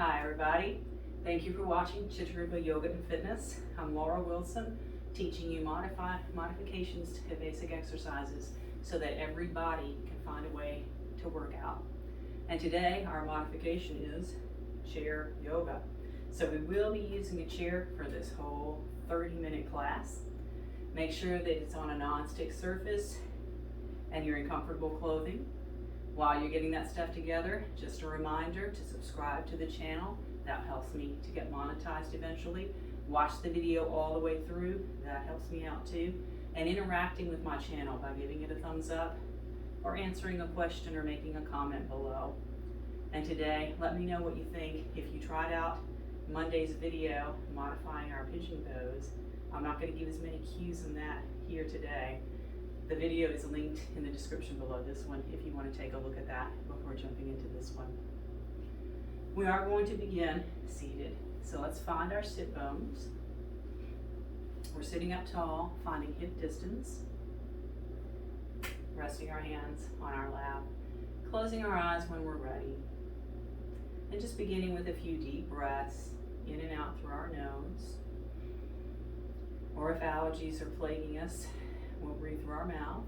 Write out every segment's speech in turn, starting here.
Hi everybody, thank you for watching Chittarupa Yoga and Fitness. I'm Laura Wilson, teaching you modifications to basic exercises so that everybody can find a way to work out. And today our modification is chair yoga. So we will be using a chair for this whole 30-minute class. Make sure that it's on a non-stick surface and you're in comfortable clothing. While you're getting that stuff together, just a reminder to subscribe to the channel. That helps me to get monetized eventually. Watch the video all the way through. That helps me out too. And interacting with my channel by giving it a thumbs up or answering a question or making a comment below. And today, let me know what you think. If you tried out Monday's video, modifying our pigeon pose, I'm not going to give as many cues in that here today. The video is linked in the description below this one if you want to take a look at that before jumping into this one. We are going to begin seated. So let's find our sit bones. We're sitting up tall, finding hip distance. Resting our hands on our lap. Closing our eyes when we're ready. And just beginning with a few deep breaths in and out through our nose. Or if allergies are plaguing us, we'll breathe through our mouth.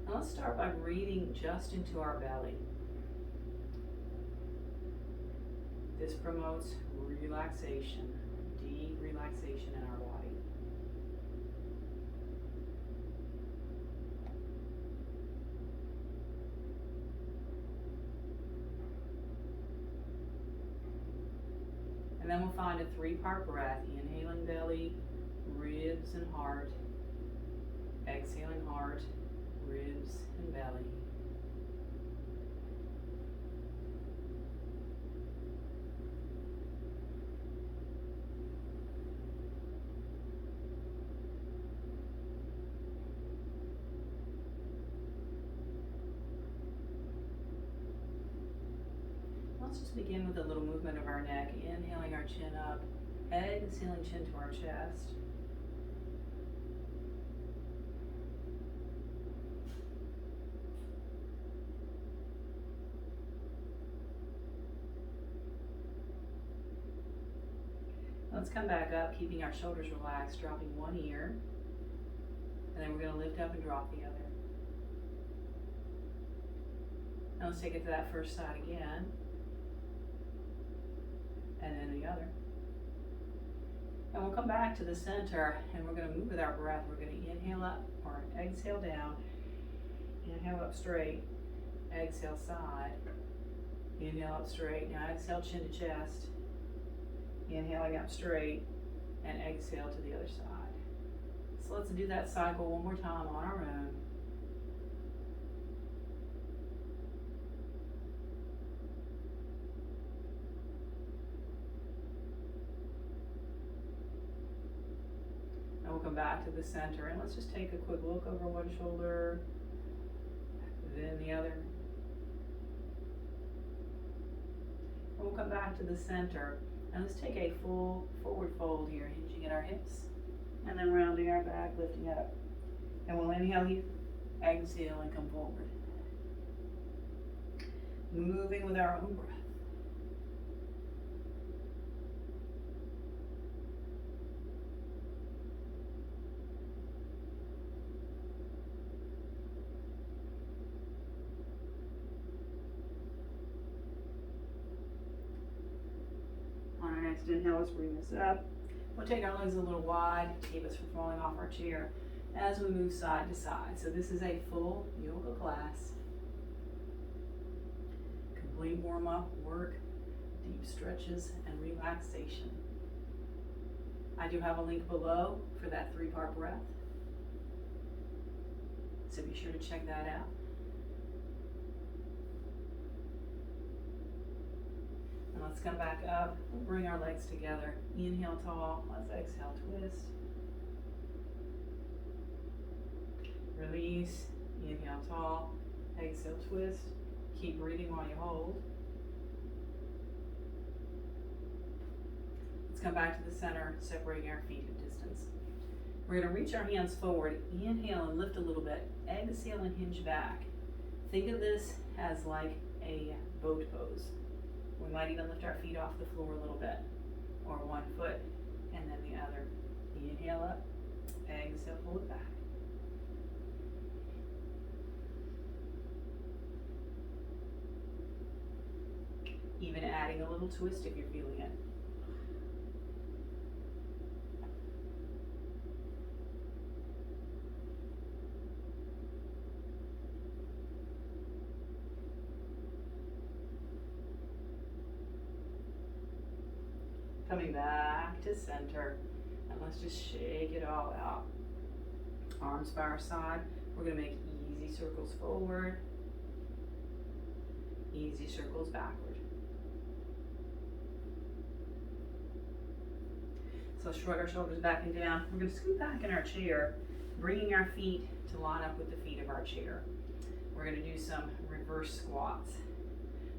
Now let's start by breathing just into our belly. This promotes relaxation, deep relaxation in our body. And then we'll find a 3-part breath, inhaling belly, ribs and heart, exhaling heart, ribs and belly. Let's just begin with a little movement of our neck, inhaling our chin up, exhaling chin to our chest. Let's come back up, keeping our shoulders relaxed, dropping one ear, and then we're going to lift up and drop the other. Now let's take it to that first side again, and then the other. And we'll come back to the center, and we're going to move with our breath. We're going to inhale up or exhale down, inhale up straight, exhale side, inhale up straight. Now exhale chin to chest. Inhaling up straight and exhale to the other side. So let's do that cycle one more time on our own. And we'll come back to the center, and let's just take a quick look over one shoulder, then the other. And we'll come back to the center. And let's take a full forward fold here, hinging at our hips, and then rounding our back, lifting up. And we'll inhale here, exhale, and come forward. Moving with our own breath. Next inhale, let's bring this up. We'll take our legs a little wide to keep us from falling off our chair as we move side to side. So this is a full yoga class. Complete warm-up, work, deep stretches, and relaxation. I do have a link below for that 3-part breath. So be sure to check that out. Let's come back up, bring our legs together. Inhale tall, let's exhale, twist. Release, inhale tall, exhale, twist. Keep breathing while you hold. Let's come back to the center, separating our feet at distance. We're going to reach our hands forward, inhale and lift a little bit, exhale and hinge back. Think of this as like a boat pose. We might even lift our feet off the floor a little bit, or one foot and then the other. Inhale up, exhale, pull it back. Even adding a little twist if you're feeling it. Coming back to center, and let's just shake it all out. Arms by our side. We're going to make easy circles forward, easy circles backward. So shrug our shoulders back and down. We're going to scoot back in our chair, bringing our feet to line up with the feet of our chair. We're going to do some reverse squats.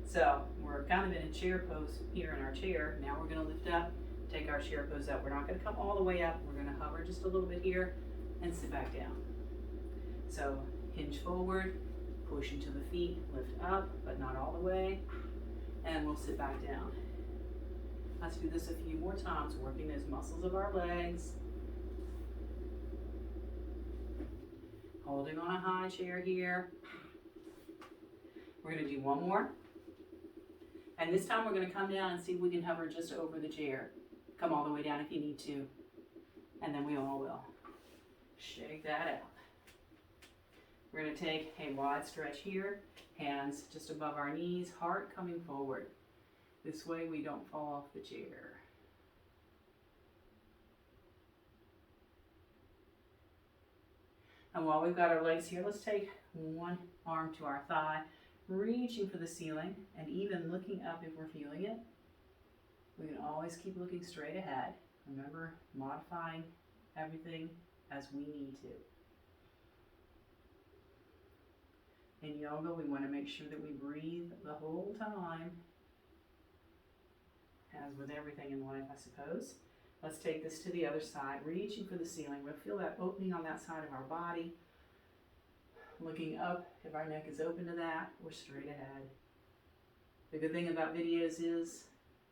So we're kind of in a chair pose here in our chair. Now we're going to lift up, take our chair pose up. We're not going to come all the way up. We're going to hover just a little bit here and sit back down. So hinge forward, push into the feet, lift up, but not all the way, and we'll sit back down. Let's do this a few more times, working those muscles of our legs. Holding on a high chair here. We're going to do one more. And this time we're going to come down and see if we can hover just over the chair. Come all the way down if you need to. And then we all will. Shake that out. We're going to take a wide stretch here. Hands just above our knees, heart coming forward. This way we don't fall off the chair. And while we've got our legs here, let's take one arm to our thigh, reaching for the ceiling, and even looking up if we're feeling it. We can always keep looking straight ahead. Remember, modifying everything as we need to. In yoga, we want to make sure that we breathe the whole time, as with everything in life, I suppose. Let's take this to the other side, reaching for the ceiling. We'll feel that opening on that side of our body. Looking up, if our neck is open to that, we're straight ahead. The good thing about videos is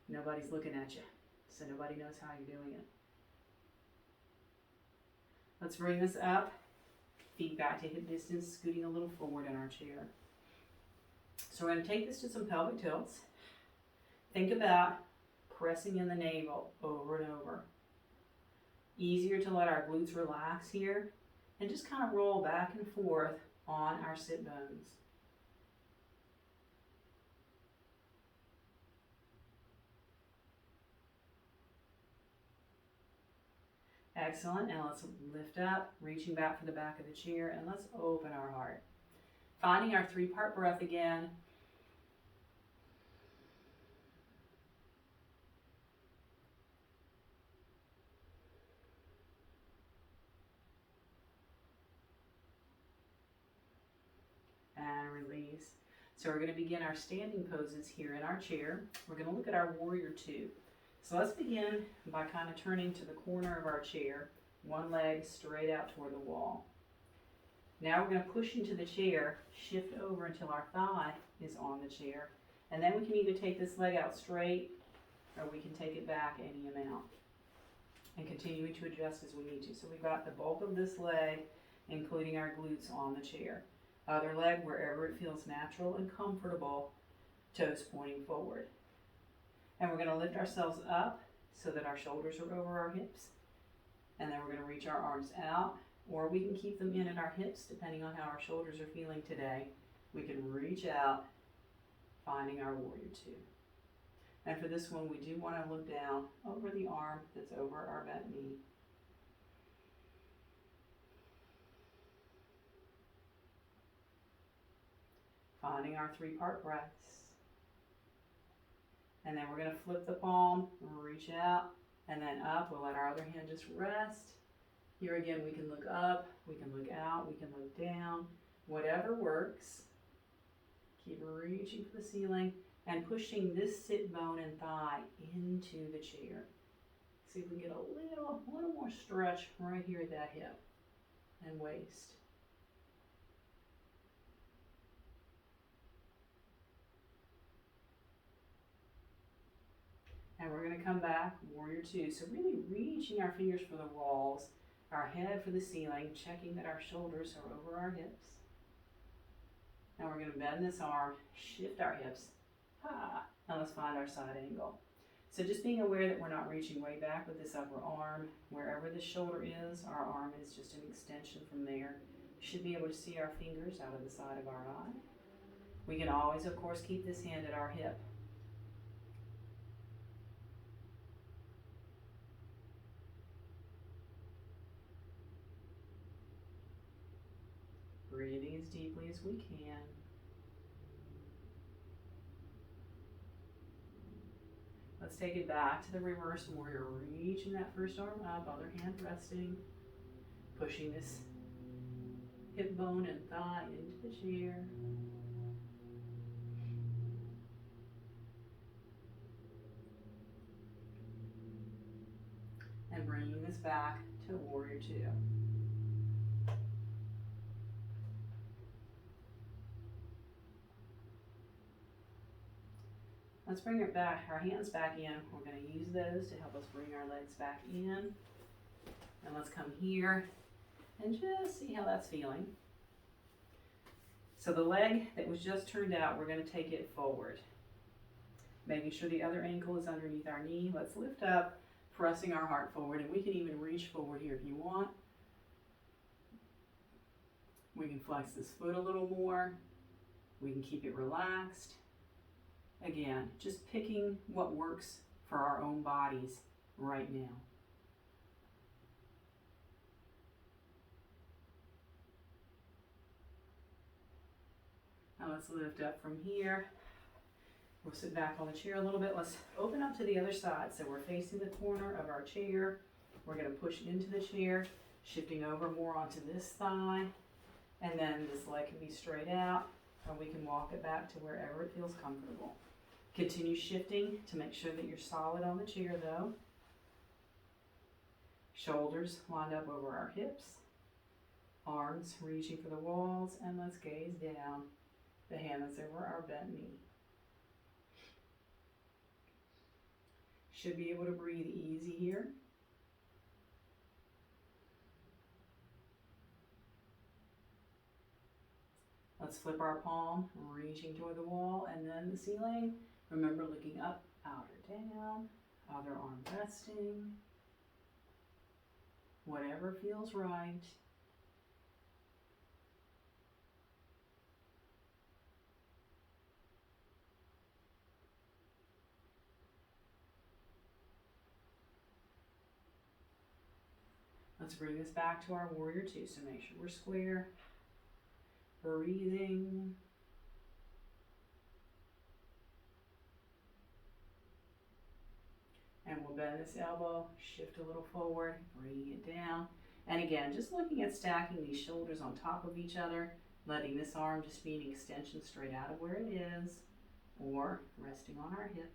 nobody's looking at you, so nobody knows how you're doing it. Let's bring this up, feet back to hip distance, scooting a little forward in our chair. So we're going to take this to some pelvic tilts. Think about pressing in the navel over and over. Easier to let our glutes relax here and just kind of roll back and forth on our sit bones. Excellent. Now let's lift up, reaching back for the back of the chair, and let's open our heart. Finding our 3-part breath again. And release. So we're going to begin our standing poses here in our chair. We're going to look at our warrior 2. So let's begin by kind of turning to the corner of our chair, one leg straight out toward the wall. Now we're going to push into the chair, shift over until our thigh is on the chair, and then we can either take this leg out straight or we can take it back any amount and continuing to adjust as we need to. So we've got the bulk of this leg, including our glutes, on the chair. Other leg wherever it feels natural and comfortable, toes pointing forward. And we're going to lift ourselves up so that our shoulders are over our hips. And then we're going to reach our arms out, or we can keep them in at our hips depending on how our shoulders are feeling today. We can reach out, finding our warrior 2. And for this one, we do want to look down over the arm that's over our bent knee. Finding our 3-part breaths. And then we're going to flip the palm, reach out, and then up. We'll let our other hand just rest. Here again, we can look up, we can look out, we can look down. Whatever works. Keep reaching for the ceiling and pushing this sit bone and thigh into the chair. See if we can get a little more stretch right here at that hip and waist. And we're going to come back, warrior two. So really reaching our fingers for the walls, our head for the ceiling, checking that our shoulders are over our hips. Now we're going to bend this arm, shift our hips. Now let's find our side angle. So just being aware that we're not reaching way back with this upper arm. Wherever the shoulder is, our arm is just an extension from there. Should be able to see our fingers out of the side of our eye. We can always, of course, keep this hand at our hip. Breathing as deeply as we can. Let's take it back to the reverse warrior. Reaching that first arm up, other hand resting. Pushing this hip bone and thigh into the chair. And bringing this back to warrior two. Let's bring it back, our hands back in. We're going to use those to help us bring our legs back in. And let's come here and just see how that's feeling. So the leg that was just turned out, we're going to take it forward. Making sure the other ankle is underneath our knee. Let's lift up, pressing our heart forward. And we can even reach forward here if you want. We can flex this foot a little more. We can keep it relaxed. Again, just picking what works for our own bodies right now. Now let's lift up from here. We'll sit back on the chair a little bit. Let's open up to the other side. So we're facing the corner of our chair. We're going to push into the chair, shifting over more onto this thigh. And then this leg can be straight out, or we can walk it back to wherever it feels comfortable. Continue shifting to make sure that you're solid on the chair though. Shoulders lined up over our hips. Arms reaching for the walls, and let's gaze down. The hand that's over our bent knee. Should be able to breathe easy here. Let's flip our palm, reaching toward the wall and then the ceiling. Remember, looking up, out, or down. Other arm resting. Whatever feels right. Let's bring this back to our warrior two. So make sure we're square. Breathing. And we'll bend this elbow, shift a little forward, bringing it down. And again, just looking at stacking these shoulders on top of each other, letting this arm just be an extension straight out of where it is, or resting on our hip.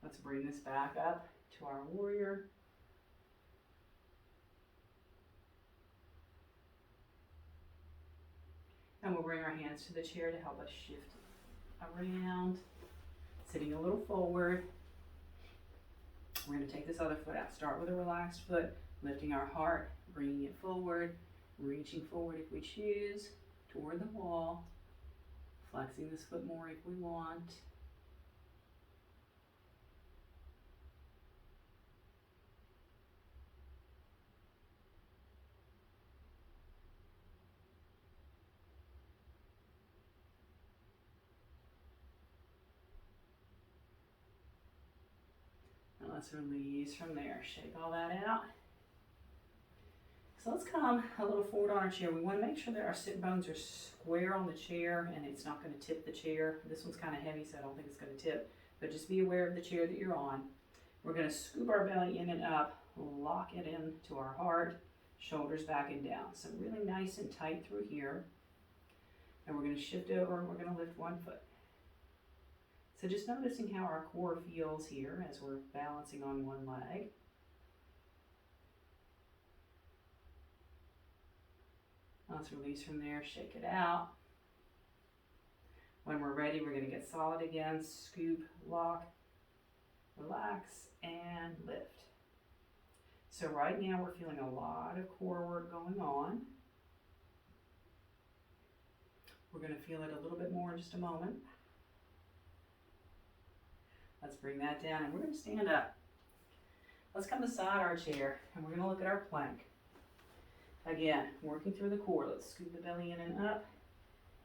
Let's bring this back up to our warrior. And we'll bring our hands to the chair to help us shift around, sitting a little forward. We're going to take this other foot out. Start with a relaxed foot, lifting our heart, bringing it forward, reaching forward if we choose, toward the wall, flexing this foot more if we want. Let's release from there. Shake all that out. So let's come a little forward on our chair. We want to make sure that our sit bones are square on the chair and it's not going to tip the chair. This one's kind of heavy, so I don't think it's going to tip. But just be aware of the chair that you're on. We're going to scoop our belly in and up, lock it in to our heart, shoulders back and down. So really nice and tight through here. And we're going to shift over and we're going to lift one foot. So just noticing how our core feels here as we're balancing on one leg. Let's release from there, shake it out. When we're ready, we're going to get solid again. Scoop, lock, relax, and lift. So right now we're feeling a lot of core work going on. We're going to feel it a little bit more in just a moment. Let's bring that down and we're going to stand up. Let's come beside our chair and we're going to look at our plank. Again, working through the core. Let's scoop the belly in and up.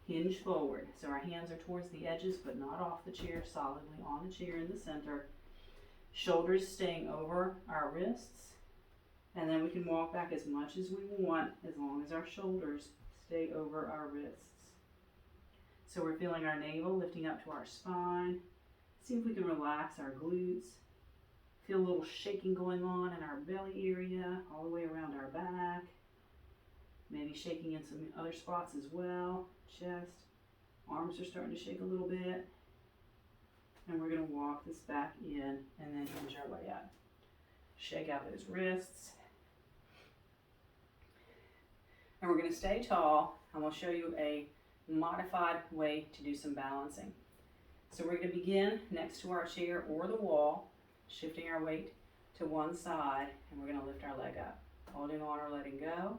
Hinge forward. So our hands are towards the edges but not off the chair, solidly on the chair in the center. Shoulders staying over our wrists. And then we can walk back as much as we want as long as our shoulders stay over our wrists. So we're feeling our navel lifting up to our spine. See if we can relax our glutes. Feel a little shaking going on in our belly area, all the way around our back. Maybe shaking in some other spots as well. Chest, arms are starting to shake a little bit. And we're going to walk this back in and then hinge our way up. Shake out those wrists. And we're going to stay tall, and we'll show you a modified way to do some balancing. So we're going to begin next to our chair or the wall, shifting our weight to one side, and we're going to lift our leg up, holding on or letting go.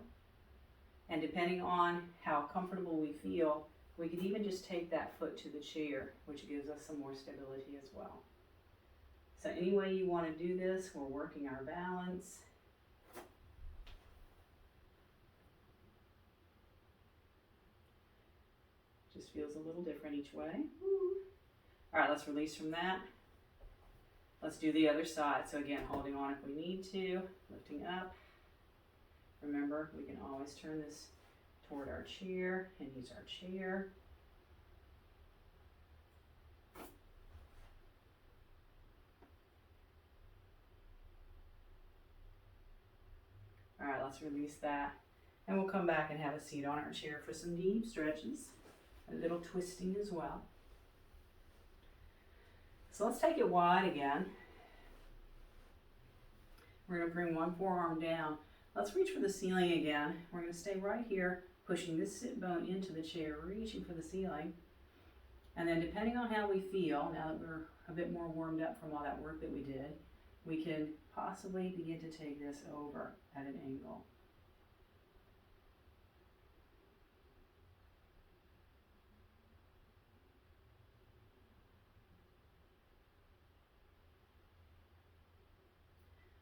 And depending on how comfortable we feel, we could even just take that foot to the chair, which gives us some more stability as well. So any way you want to do this, we're working our balance. Just feels a little different each way. All right, let's release from that. Let's do the other side. So again, holding on if we need to, lifting up. Remember, we can always turn this toward our chair and use our chair. All right, let's release that. And we'll come back and have a seat on our chair for some deep stretches, a little twisting as well. So let's take it wide again. We're going to bring one forearm down. Let's reach for the ceiling again. We're going to stay right here, pushing this sit bone into the chair, reaching for the ceiling. And then depending on how we feel, now that we're a bit more warmed up from all that work that we did, we can possibly begin to take this over at an angle.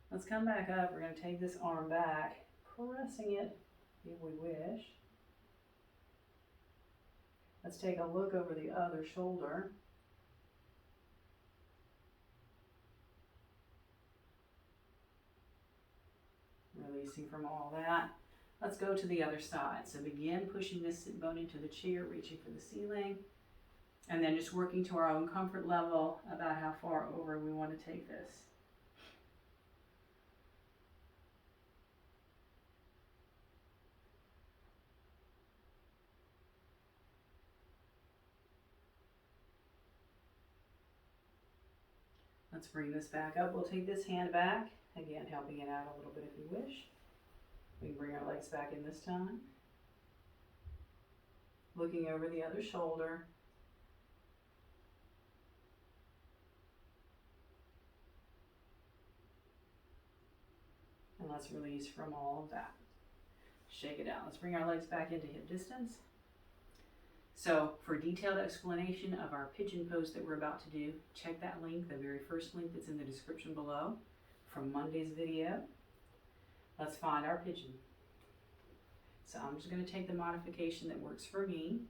Let's come back up. We're going to take this arm back, pressing it if we wish. Let's take a look over the other shoulder. Releasing from all that. Let's go to the other side. So begin pushing this sit bone into the chair, reaching for the ceiling, and then just working to our own comfort level about how far over we want to take this. Let's bring this back up. We'll take this hand back, again helping it out a little bit if you wish. We can bring our legs back in this time. Looking over the other shoulder. And let's release from all of that. Shake it out. Let's bring our legs back into hip distance. So for detailed explanation of our pigeon pose that we're about to do, check that link, the very first link that's in the description below from Monday's video. Let's find our pigeon. So I'm just going to take the modification that works for me.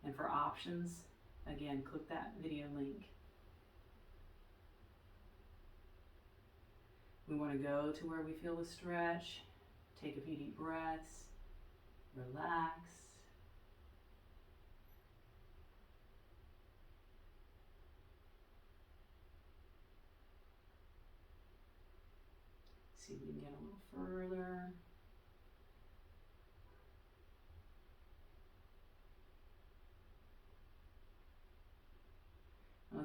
And for options, again, click that video link. We want to go to where we feel the stretch. Take a few deep breaths. Relax. See if we can get a little further.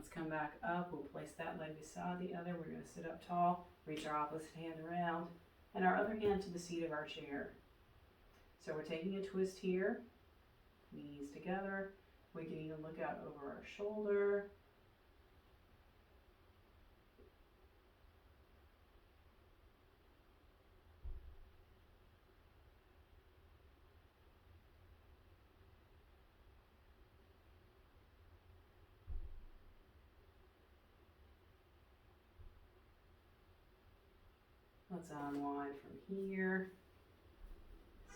Let's come back up. We'll place that leg beside the other. We're going to sit up tall, reach our opposite hand around, and our other hand to the seat of our chair. So we're taking a twist here, knees together. We can even look out over our shoulder. Let's unwind from here.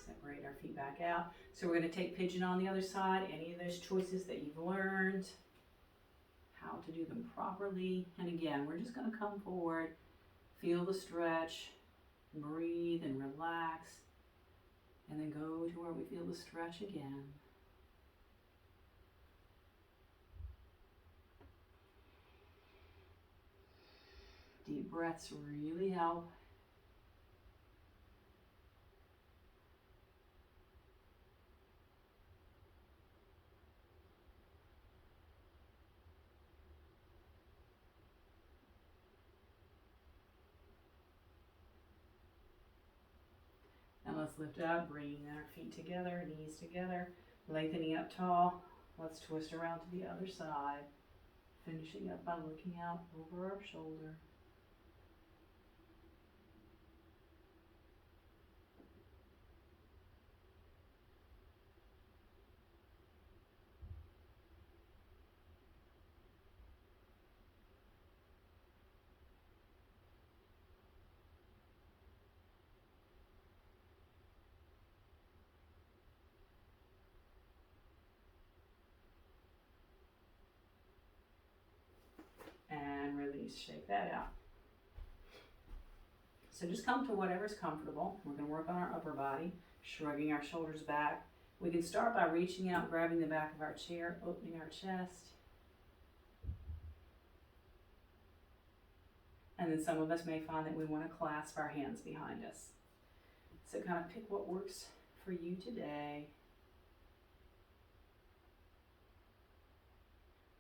Separate our feet back out. So we're going to take pigeon on the other side. Any of those choices that you've learned, how to do them properly. And again, we're just going to come forward, feel the stretch, breathe and relax, and then go to where we feel the stretch again. Deep breaths really help. And let's lift up, bringing our feet together, knees together, lengthening up tall. Let's twist around to the other side, finishing up by looking out over our shoulder. And release, shake that out. So just come to whatever's comfortable. We're going to work on our upper body, shrugging our shoulders back. We can start by reaching out, grabbing the back of our chair, opening our chest. And then some of us may find that we want to clasp our hands behind us. So kind of pick what works for you today.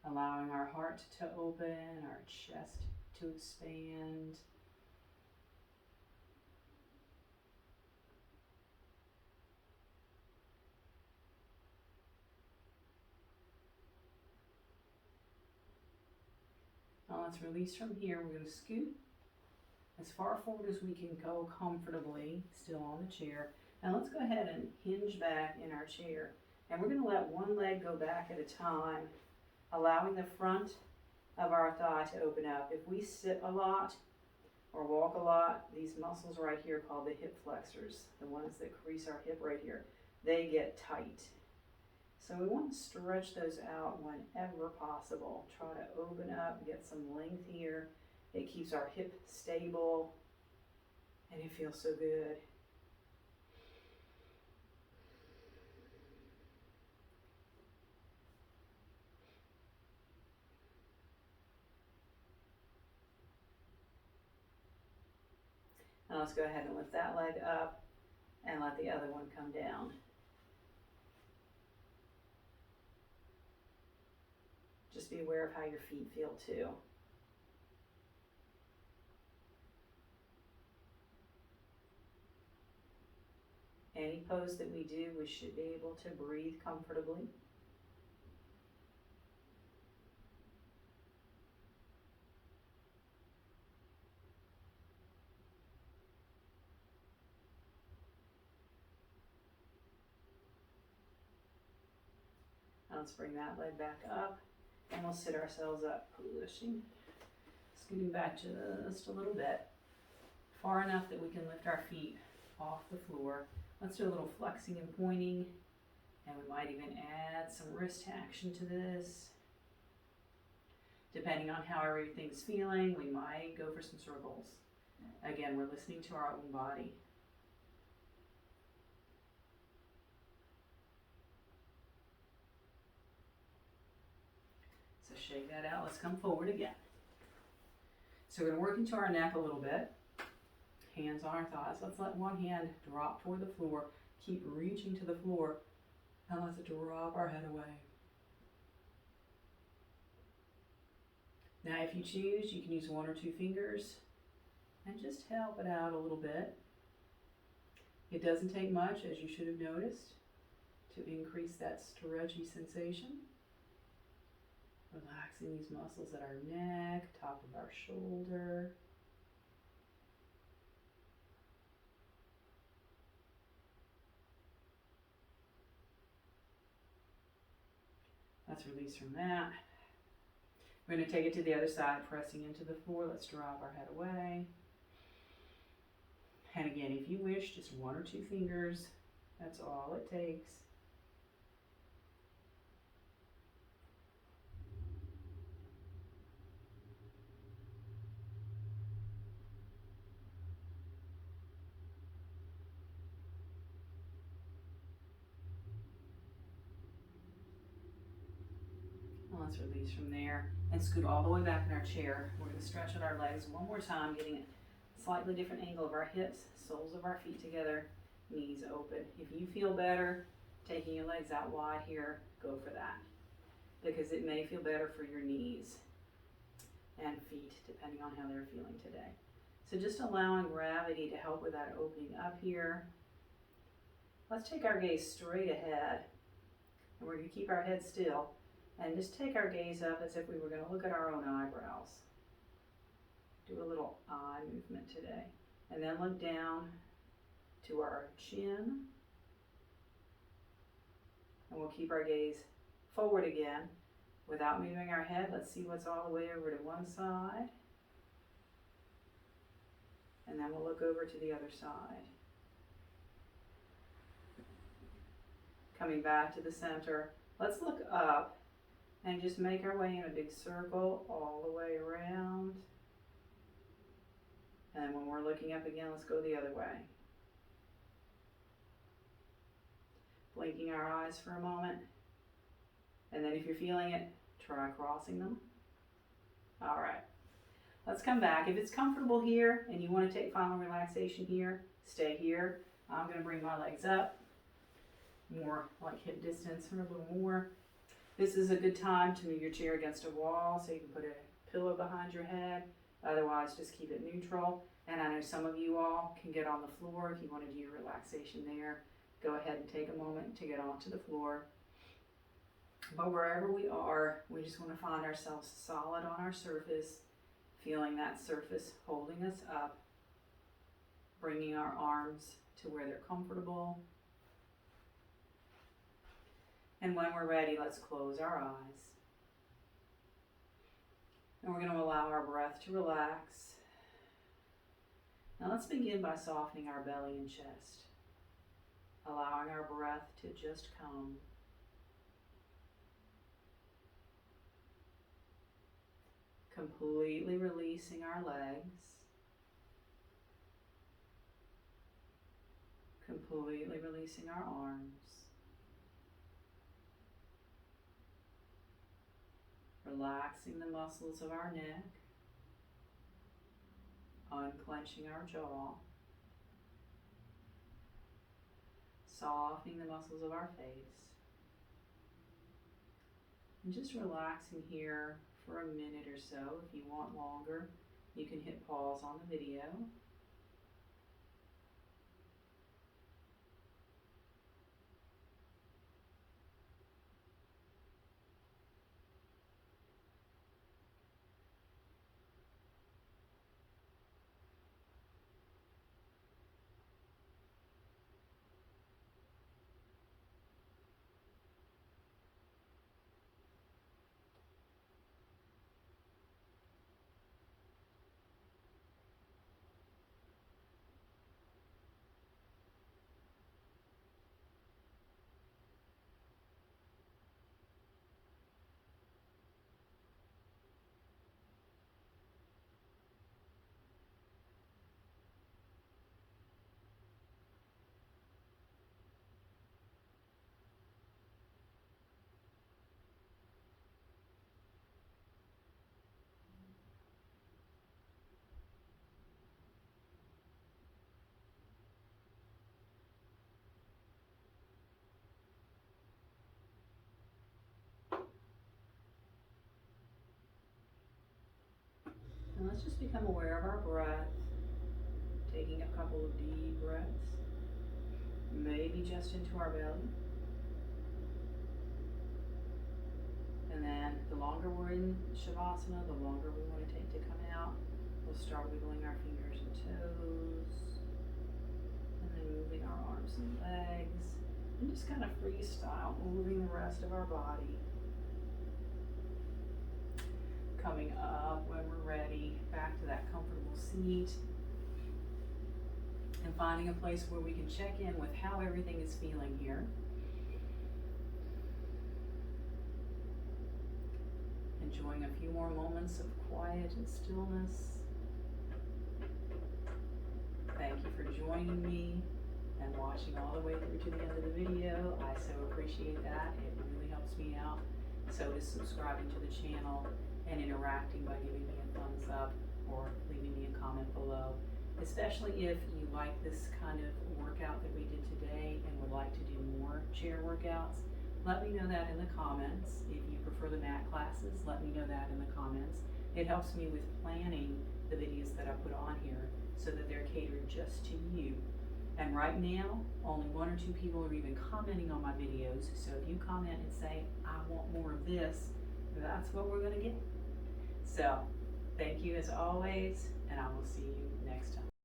Allowing our heart to open, our chest to expand. Now let's release from here. We're going to scoot as far forward as we can go comfortably, still on the chair. And let's go ahead and hinge back in our chair. And we're going to let one leg go back at a time, allowing the front of our thigh to open up. If we sit a lot or walk a lot, these muscles right here called the hip flexors, the ones that crease our hip right here, they get tight. So we want to stretch those out whenever possible. Try to open up, get some length here. It keeps our hip stable, and it feels so good. Now let's go ahead and lift that leg up and let the other one come down. Just be aware of how your feet feel too. Any pose that we do, we should be able to breathe comfortably. Now let's bring that leg back up. And we'll sit ourselves up, pushing, scooting back just a little bit, far enough that we can lift our feet off the floor. Let's do a little flexing and pointing, and we might even add some wrist action to this. Depending on how everything's feeling, we might go for some circles. Again, we're listening to our own body. Shake that out. Let's come forward again. So we're going to work into our neck a little bit. Hands on our thighs. Let's let one hand drop toward the floor. Keep reaching to the floor. And let's drop our head away. Now if you choose, you can use 1 or 2 fingers and just help it out a little bit. It doesn't take much, as you should have noticed, to increase that stretchy sensation. Relaxing these muscles at our neck, top of our shoulder. Let's release from that. We're going to take it to the other side, pressing into the floor. Let's drop our head away. And again, if you wish, just 1 or 2 fingers. That's all it takes. Let's release from there and scoot all the way back in our chair. We're going to stretch out our legs one more time, getting a slightly different angle of our hips, soles of our feet together, knees open. If you feel better taking your legs out wide here, go for that, because it may feel better for your knees and feet, depending on how they're feeling today. So just allowing gravity to help with that opening up here. Let's take our gaze straight ahead, and we're going to keep our head still. And just take our gaze up as if we were going to look at our own eyebrows. Do a little eye movement today. And then look down to our chin. And we'll keep our gaze forward again without moving our head. Let's see what's all the way over to one side. And then we'll look over to the other side. Coming back to the center. Let's look up and just make our way in a big circle all the way around. And then when we're looking up again, let's go the other way. Blinking our eyes for a moment. And then if you're feeling it, try crossing them. All right, let's come back. If it's comfortable here and you want to take final relaxation here, stay here. I'm going to bring my legs up, more like hip distance or a little more. This is a good time to move your chair against a wall so you can put a pillow behind your head. Otherwise, just keep it neutral. And I know some of you all can get on the floor if you want to do your relaxation there. Go ahead and take a moment to get onto the floor. But wherever we are, we just want to find ourselves solid on our surface, feeling that surface holding us up, bringing our arms to where they're comfortable. And when we're ready, let's close our eyes. And we're going to allow our breath to relax. Now let's begin by softening our belly and chest, allowing our breath to just come. Completely releasing our legs. Completely releasing our arms. Relaxing the muscles of our neck, unclenching our jaw, softening the muscles of our face, and just relaxing here for a minute or so. If you want longer, you can hit pause on the video. let's just become aware of our breath, taking a couple of deep breaths, maybe just into our belly. And then the longer we're in Shavasana, the longer we want to take to come out. We'll start wiggling our fingers and toes, and then moving our arms and legs, and just kind of freestyle moving the rest of our body. Coming up when we're ready, back to that comfortable seat, and finding a place where we can check in with how everything is feeling here. Enjoying a few more moments of quiet and stillness. Thank you for joining me and watching all the way through to the end of the video. I so appreciate that. It really helps me out. So is subscribing to the channel and interacting by giving me a thumbs up or leaving me a comment below. Especially if you like this kind of workout that we did today and would like to do more chair workouts. Let me know that in the comments. If you prefer the mat classes, let me know that in the comments. It helps me with planning the videos that I put on here so that they're catered just to you. And right now, only 1 or 2 people are even commenting on my videos. So if you comment and say, I want more of this, that's what we're gonna get. So, thank you as always, and I will see you next time.